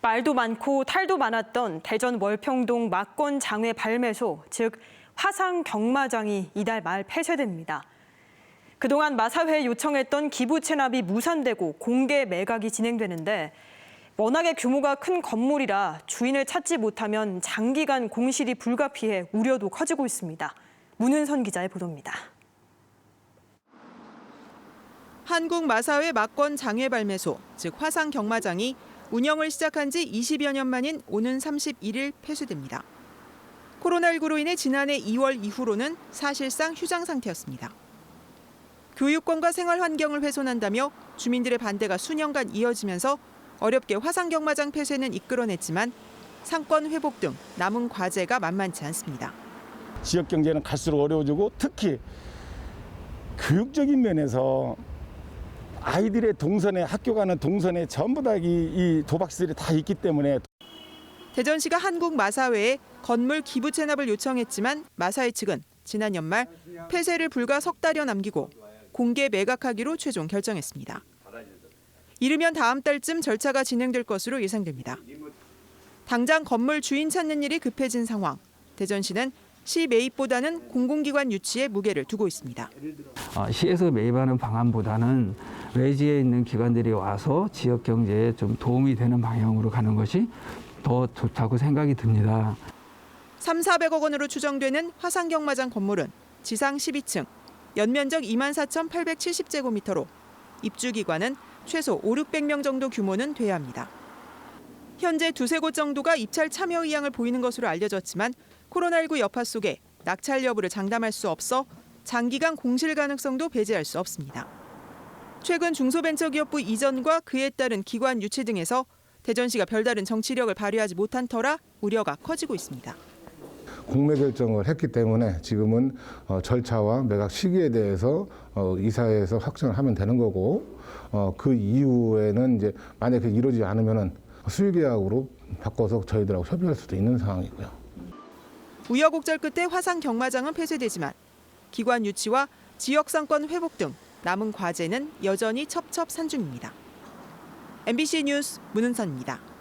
말도 많고 탈도 많았던 대전 월평동 막권 장외 발매소, 즉 화상 경마장이 이달 말 폐쇄됩니다. 그동안 마사회에 요청했던 기부 체납이 무산되고 공개 매각이 진행되는데 워낙에 규모가 큰 건물이라 주인을 찾지 못하면 장기간 공실이 불가피해 우려도 커지고 있습니다. 문은선 기자의 보도입니다. 한국마사회 막권 장외 발매소, 즉 화상 경마장이 운영을 시작한 지 20여 년 만인 오는 31일 폐쇄됩니다. 코로나19로 인해 지난해 2월 이후로는 사실상 휴장 상태였습니다. 교육권과 생활 환경을 훼손한다며 주민들의 반대가 수년간 이어지면서 어렵게 화상 경마장 폐쇄는 이끌어냈지만 상권 회복 등 남은 과제가 만만치 않습니다. 지역 경제는 갈수록 어려워지고 특히 교육적인 면에서 아이들의 동선에 학교 가는 동선에 전부 다 이 도박시설이 다 있기 때문에 대전시가 한국마사회에 건물 기부 체납을 요청했지만 마사회 측은 지난 연말 폐쇄를 불과 석 달여 남기고 공개 매각하기로 최종 결정했습니다. 이르면 다음 달쯤 절차가 진행될 것으로 예상됩니다. 당장 건물 주인 찾는 일이 급해진 상황. 대전시는 시 매입보다는 공공기관 유치에 무게를 두고 있습니다. 시에서 매입하는 방안보다는 외지에 있는 기관들이 와서 지역 경제에 좀 도움이 되는 방향으로 가는 것이 더 좋다고 생각이 듭니다. 3,400억 원으로 추정되는 화상경마장 건물은 지상 12층, 연면적 24,870제곱미터로 입주기관은 최소 5,600명 정도 규모는 돼야 합니다. 현재 두세 곳 정도가 입찰 참여 의향을 보이는 것으로 알려졌지만 코로나19 여파 속에 낙찰 여부를 장담할 수 없어 장기간 공실 가능성도 배제할 수 없습니다. 최근 중소벤처기업부 이전과 그에 따른 기관 유치 등에서 대전시가 별다른 정치력을 발휘하지 못한 터라 우려가 커지고 있습니다. 공매 결정을 했기 때문에 지금은 절차와 매각 시기에 대해서 이사회에서 확정을 하면 되는 거고 그 이후에는 이제 만약에 이루어지지 않으면은 수의계약으로 바꿔서 저희들하고 협의할 수도 있는 상황이고요. 우여곡절 끝에 화상 경마장은 폐쇄되지만 기관 유치와 지역 상권 회복 등 남은 과제는 여전히 첩첩산중입니다. MBC 뉴스 문은선입니다.